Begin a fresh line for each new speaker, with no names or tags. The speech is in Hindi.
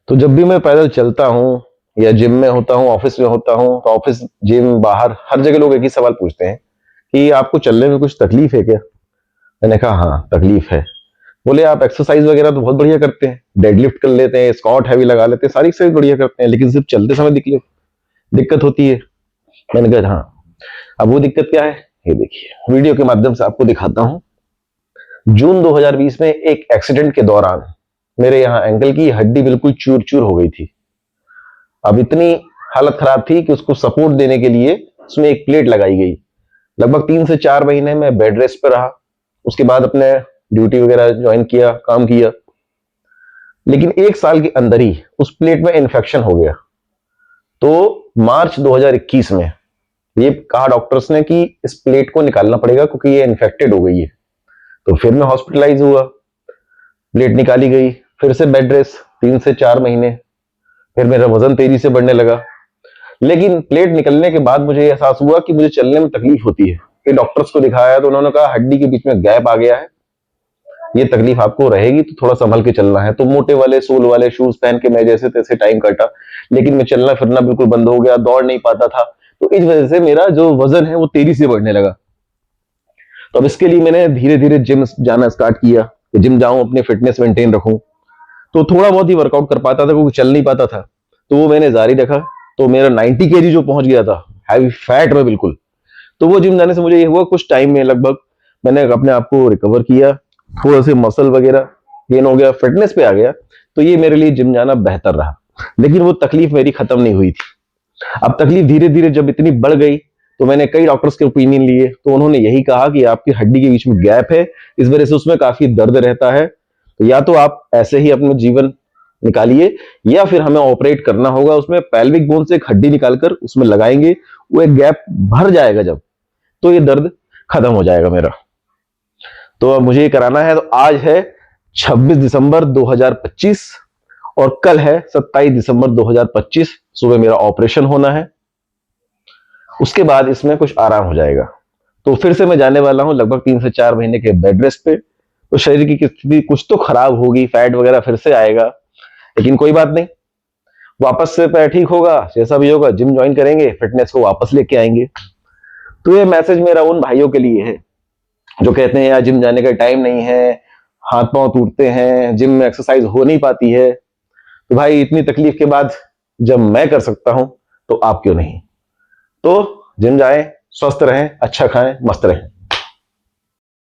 तो जब भी मैं पैदल चलता हूँ या जिम में होता हूँ, ऑफिस में होता हूँ, तो ऑफिस, जिम, बाहर हर जगह लोग एक ही सवाल पूछते हैं कि आपको चलने में कुछ तकलीफ है क्या? मैंने कहा हाँ, तकलीफ है। बोले आप एक्सरसाइज वगैरह तो बहुत बढ़िया करते हैं, डेडलिफ्ट कर लेते हैं, स्क्वाट हैवी लगा लेते हैं, सारी एक्सरसाइज बढ़िया करते हैं, लेकिन सिर्फ चलते समय दिक्कत होती है। मैंने कहा हाँ। अब वो दिक्कत क्या है, ये देखिए वीडियो के माध्यम से आपको दिखाता हूँ। जून 2020 में एक एक्सीडेंट के दौरान मेरे यहाँ एंकल की हड्डी बिल्कुल चूर चूर हो गई थी। अब इतनी हालत खराब थी कि उसको सपोर्ट देने के लिए उसमें एक प्लेट लगाई गई। लगभग 3 से 4 महीने में बेड रेस्ट पर रहा। उसके बाद अपने ड्यूटी वगैरह ज्वाइन किया, काम किया, लेकिन 1 साल के अंदर ही उस प्लेट में इन्फेक्शन हो गया। तो मार्च 2021 में ये कहा डॉक्टर्स ने कि इस प्लेट को निकालना पड़ेगा क्योंकि ये इन्फेक्टेड हो गई है। तो फिर मैं हॉस्पिटलाइज हुआ, प्लेट निकाली गई, फिर से बेड रेस्ट 3 से 4 महीने, फिर मेरा वजन तेजी से बढ़ने लगा। लेकिन प्लेट निकलने के बाद मुझे एहसास हुआ कि मुझे चलने में तकलीफ होती है। फिर डॉक्टर्स को दिखाया तो उन्होंने कहा हड्डी के बीच में गैप आ गया है, ये तकलीफ आपको रहेगी, तो थोड़ा संभल के चलना है। तो मोटे वाले सोल वाले शूज पहन के मैं जैसे तैसे टाइम काटा, लेकिन मैं चलना फिरना बिल्कुल बंद हो गया, दौड़ नहीं पाता था। तो इस वजह से मेरा जो वजन है वो तेजी से बढ़ने लगा। तो अब इसके लिए मैंने धीरे धीरे जिम जाना स्टार्ट किया कि जिम जाऊं, अपनी फिटनेस मेंटेन रखूं। तो थोड़ा बहुत ही वर्कआउट कर पाता था क्योंकि चल नहीं पाता था, तो वो मैंने जारी रखा। तो मेरा 90 kg जो पहुंच गया था, हैवी फैट में बिल्कुल। तो वो जिम जाने से मुझे ये हुआ कुछ टाइम में लगभग मैंने अपने आप को रिकवर किया, थोड़ा से मसल वगैरह गेन हो गया, फिटनेस पे आ गया। तो ये मेरे लिए जिम जाना बेहतर रहा, लेकिन वो तकलीफ मेरी खत्म नहीं हुई थी। अब तकलीफ धीरे धीरे जब इतनी बढ़ गई तो मैंने कई डॉक्टर्स के ओपिनियन लिए, तो उन्होंने यही कहा कि आपकी हड्डी के बीच में गैप है, इस वजह से उसमें काफी दर्द रहता है। तो या तो आप ऐसे ही अपना जीवन निकालिए, या फिर हमें ऑपरेट करना होगा, उसमें पेल्विक बोन से एक हड्डी निकालकर उसमें लगाएंगे, वो एक गैप भर जाएगा जब, तो ये दर्द खत्म हो जाएगा मेरा। तो अब मुझे ये कराना है। तो आज है 26 दिसंबर 2025 और कल है 27 दिसंबर 2025, सुबह मेरा ऑपरेशन होना है। उसके बाद इसमें कुछ आराम हो जाएगा। तो फिर से मैं जाने वाला हूं लगभग 3 से 4 महीने के बेड रेस्ट पे। तो शरीर की स्थिति कुछ तो खराब होगी, फैट वगैरह फिर से आएगा, लेकिन कोई बात नहीं, वापस से पैर ठीक होगा, जैसा भी होगा जिम ज्वाइन करेंगे, फिटनेस को वापस लेके आएंगे। तो ये मैसेज मेरा उन भाइयों के लिए है जो कहते हैं यार जिम जाने का टाइम नहीं है, हाथ पांव टूटते हैं, जिम में एक्सरसाइज हो नहीं पाती है। तो भाई इतनी तकलीफ के बाद जब मैं कर सकता हूं तो आप क्यों नहीं? तो जिम जाएं, स्वस्थ रहें, अच्छा खाएं, मस्त रहें।